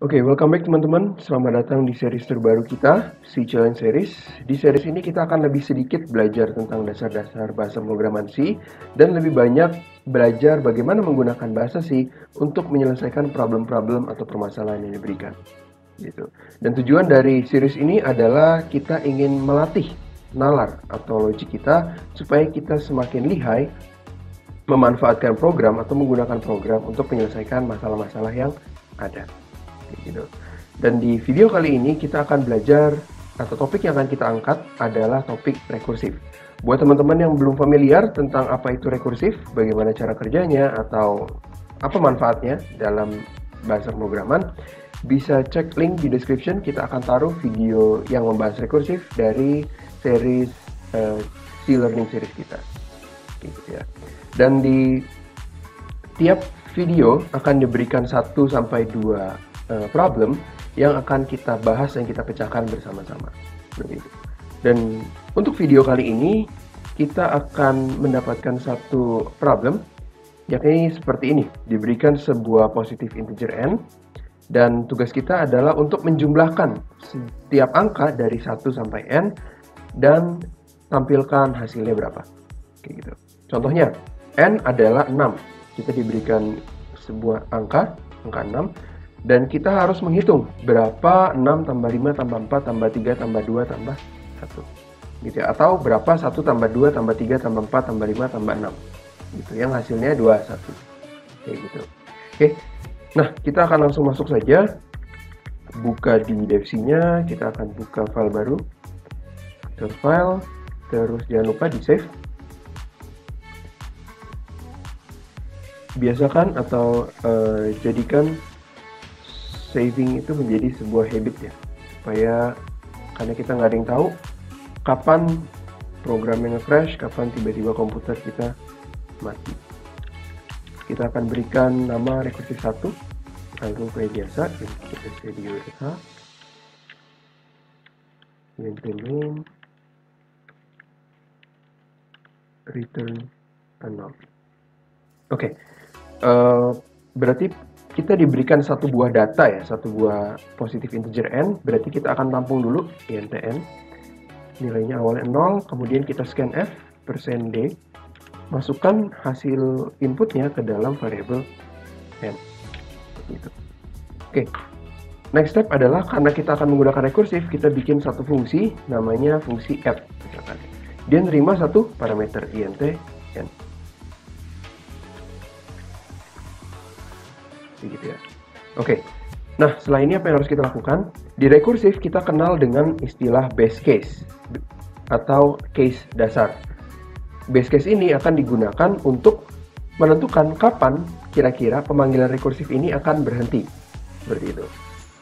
Oke, welcome back teman-teman. Selamat datang di series terbaru kita, C Challenge Series. Di series ini kita akan lebih sedikit belajar tentang dasar-dasar bahasa pemrograman C dan lebih banyak belajar bagaimana menggunakan bahasa C untuk menyelesaikan problem-problem atau permasalahan yang diberikan. Gitu. Dan tujuan dari series ini adalah kita ingin melatih nalar atau logik kita supaya kita semakin lihai memanfaatkan program atau menggunakan program untuk menyelesaikan masalah-masalah yang ada. Gitu. Dan di video kali ini kita akan belajar atau topik yang akan kita angkat adalah topik rekursif. Buat teman-teman yang belum familiar tentang apa itu rekursif, bagaimana cara kerjanya atau apa manfaatnya dalam bahasa pemrograman, bisa cek link di description. Kita akan taruh video yang membahas rekursif dari series C Learning series kita. Gitu ya. Dan di tiap video akan diberikan 1-2 problem yang akan kita bahas dan kita pecahkan bersama-sama. Begitu. Dan untuk video kali ini kita akan mendapatkan satu problem, yakni seperti ini. Diberikan sebuah positif integer n dan tugas kita adalah untuk menjumlahkan setiap angka dari 1 sampai n dan tampilkan hasilnya berapa. Kayak gitu. Contohnya, n adalah 6. Kita diberikan sebuah angka 6. Dan kita harus menghitung berapa 6 tambah 5 tambah 4 tambah 3 tambah 2 tambah 1. Gitu ya. Atau berapa 1 tambah 2 tambah 3 tambah 4 tambah 5 tambah 6. Gitu. Yang hasilnya 21. Kayak gitu. Oke. Nah, kita akan langsung masuk saja. Buka di devc-nya. Kita akan buka file baru. Terus file. Terus jangan lupa di save. Biasakan atau jadikan saving itu menjadi sebuah habit ya, supaya karena kita nggak ada yang tahu kapan programnya nge-crash, kapan tiba-tiba komputer kita mati. Kita akan berikan nama rekursif 1, lalu kayak biasa kita di URL main return 0. Oke, berarti kita diberikan satu buah data ya, satu buah positif integer n, berarti kita akan tampung dulu int n, nilainya awalnya 0, kemudian kita scan f, %d, masukkan hasil inputnya ke dalam variabel n. Gitu. Oke, next step adalah karena kita akan menggunakan rekursif, kita bikin satu fungsi, namanya fungsi add, misalkan. Dia nerima satu parameter int n. Gitu ya. Oke. Nah, setelah ini apa yang harus kita lakukan? Di rekursif kita kenal dengan istilah base case atau case dasar. Base case ini akan digunakan untuk menentukan kapan kira-kira pemanggilan rekursif ini akan berhenti. Seperti itu.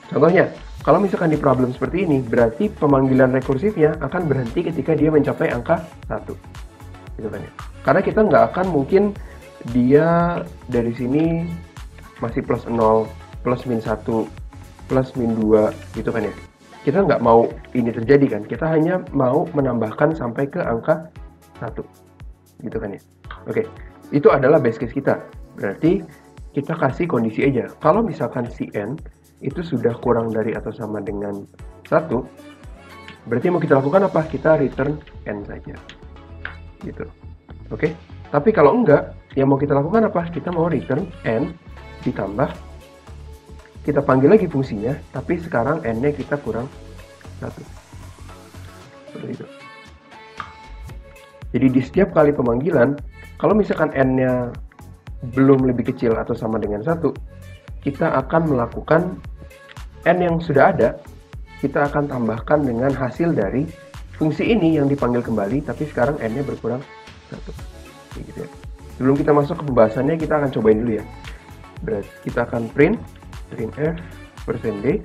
Contohnya, kalau misalkan di problem seperti ini, berarti pemanggilan rekursifnya akan berhenti ketika dia mencapai angka 1. Gitu kan ya. Karena kita nggak akan mungkin dia dari sini masih plus 0, plus min 1, plus min 2, gitu kan ya. Kita nggak mau ini terjadi kan, kita hanya mau menambahkan sampai ke angka 1, gitu kan ya. Oke, itu adalah base case kita. Berarti kita kasih kondisi aja. Kalau misalkan si n itu sudah kurang dari atau sama dengan 1, berarti mau kita lakukan apa? Kita return n saja. Gitu. Oke, tapi kalau enggak, yang mau kita lakukan apa? Kita mau return n ditambah, kita panggil lagi fungsinya, tapi sekarang n-nya kita kurang 1. Seperti itu. Jadi di setiap kali pemanggilan, kalau misalkan n-nya belum lebih kecil atau sama dengan 1, kita akan melakukan n yang sudah ada, kita akan tambahkan dengan hasil dari fungsi ini yang dipanggil kembali, tapi sekarang n-nya berkurang 1. Gitu ya. Sebelum kita masuk ke pembahasannya, kita akan cobain dulu ya. Berarti kita akan print f %d,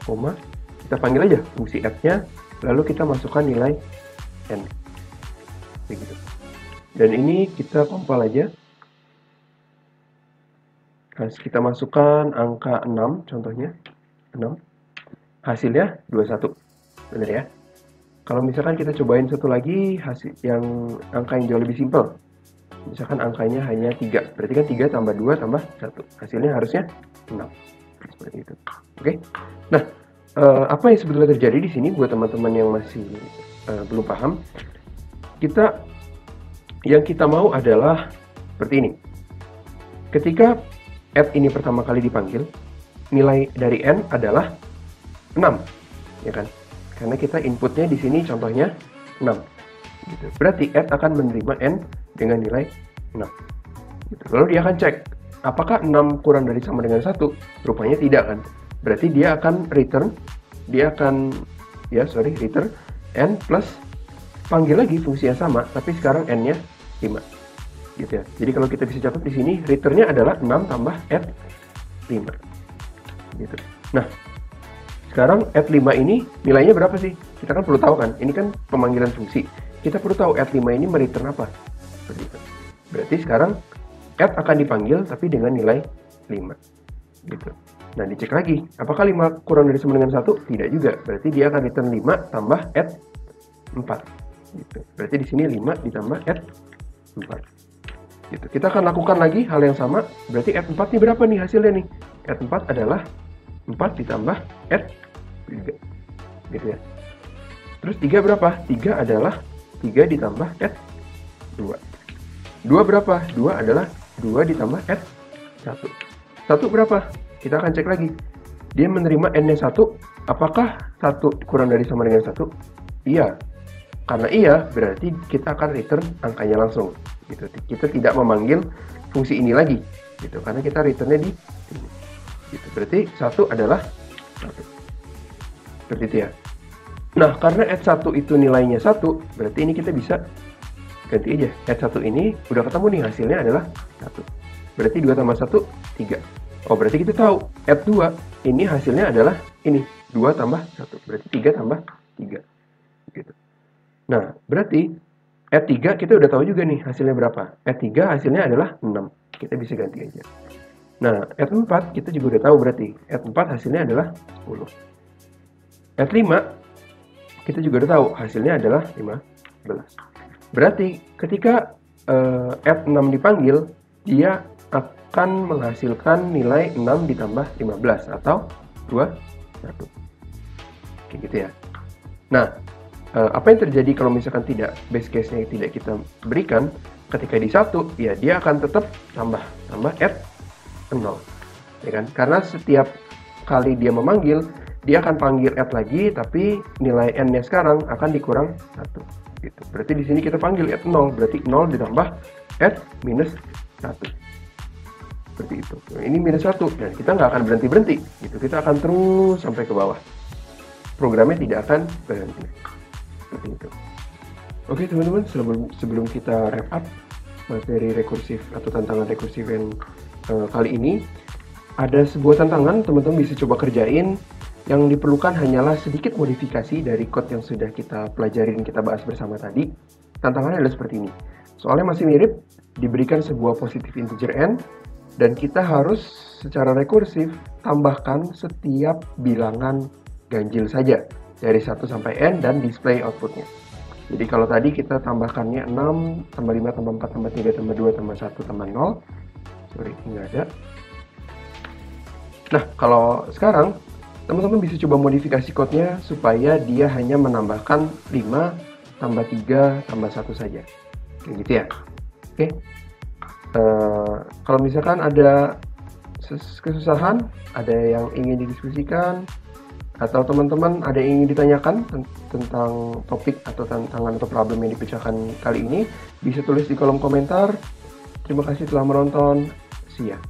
koma, kita panggil aja fungsi f-nya, lalu kita masukkan nilai n. Begitu. Dan ini kita compile aja. Kita masukkan angka 6, contohnya 6. Hasilnya 21. Benar ya? Kalau misalkan kita cobain satu lagi, hasil yang angka yang jauh lebih simpel. Misalkan angkanya hanya 3, berarti kan 3 tambah 2 tambah 1, hasilnya harusnya 6. Seperti itu. Oke. Nah, apa yang sebetulnya terjadi di sini buat teman-teman yang masih belum paham, yang kita mau adalah seperti ini. Ketika add ini pertama kali dipanggil, nilai dari n adalah 6, ya kan? Karena kita inputnya di sini contohnya 6. Gitu. Berarti add akan menerima n dengan nilai 6. Gitu. Lalu dia akan cek, apakah 6 kurang dari sama dengan 1? Rupanya tidak kan? Berarti dia akan return n plus panggil lagi fungsi yang sama, tapi sekarang n-nya 5. Gitu ya. Jadi kalau kita bisa catat di sini, return-nya adalah 6 tambah add 5. Gitu. Nah, sekarang add 5 ini nilainya berapa sih? Kita kan perlu tahu kan, ini kan pemanggilan fungsi. Kita perlu tahu add 5 ini mereturn apa. Berarti sekarang add akan dipanggil tapi dengan nilai 5. Gitu. Nah, dicek lagi, apakah 5 kurang dari sama dengan 1? Tidak juga. Berarti dia akan return 5 tambah add 4. Gitu. Berarti di sini 5 ditambah add 4. Gitu. Kita akan lakukan lagi hal yang sama. Berarti add 4 nih berapa nih hasilnya nih? Add 4 adalah 4 ditambah add 3. Gitu ya. Terus 3 berapa? 3 adalah 3 ditambah add 2. 2 berapa? 2 adalah 2 ditambah add 1. 1 berapa? Kita akan cek lagi. Dia menerima n-nya 1. Apakah 1 kurang dari sama dengan 1? Iya. Karena iya, berarti kita akan return angkanya langsung. Gitu. Kita tidak memanggil fungsi ini lagi. Gitu. Karena kita returnnya di sini. Gitu. Berarti 1 adalah 1. Seperti itu ya. Nah, karena add 1 itu nilainya 1, berarti ini kita bisa ganti aja. Add 1 ini udah ketemu nih, hasilnya adalah 1. Berarti 2 tambah 1, 3. Oh, berarti kita tahu add 2 ini hasilnya adalah ini, 2 tambah 1. Berarti 3 tambah 3. Gitu. Nah, berarti add 3 kita udah tahu juga nih hasilnya berapa. Add 3 hasilnya adalah 6. Kita bisa ganti aja. Nah, add 4 kita juga udah tahu berarti. Add 4 hasilnya adalah 10. Add 5 kita juga udah tahu hasilnya adalah 15. Berarti ketika add 6 dipanggil, dia akan menghasilkan nilai 6 ditambah 15 atau 21. Kayak gitu ya. Nah, apa yang terjadi kalau misalkan tidak, base case-nya tidak kita berikan, ketika di 1, ya dia akan tetap tambah add 0. Ya kan? Karena setiap kali dia memanggil, dia akan panggil add lagi, tapi nilai n-nya sekarang akan dikurang 1. Gitu. Berarti di sini kita panggil add 0, berarti 0 ditambah add minus 1. Seperti itu. Nah, ini minus 1, dan kita nggak akan berhenti-berhenti. Gitu. Kita akan terus sampai ke bawah. Programnya tidak akan berhenti. Seperti itu. Oke teman-teman, sebelum kita wrap up materi rekursif atau tantangan rekursif yang kali ini, ada sebuah tantangan teman-teman bisa coba kerjain. Yang diperlukan hanyalah sedikit modifikasi dari code yang sudah kita pelajarin, kita bahas bersama tadi. Tantangannya adalah seperti ini. Soalnya masih mirip, diberikan sebuah positive integer n, dan kita harus secara rekursif tambahkan setiap bilangan ganjil saja dari 1 sampai n dan display outputnya. Jadi kalau tadi kita tambahkannya 6, tambah 5, tambah 4, tambah 3, tambah 2, tambah 1, tambah 0. Sorry, ini nggak ada. Nah, kalau sekarang teman-teman bisa coba modifikasi code-nya supaya dia hanya menambahkan 5, tambah 3, tambah 1 saja. Kayak gitu ya. Oke. Kalau misalkan ada kesusahan, ada yang ingin didiskusikan, atau teman-teman ada yang ingin ditanyakan tentang topik atau tantangan atau problem yang dipecahkan kali ini, bisa tulis di kolom komentar. Terima kasih telah menonton. See ya.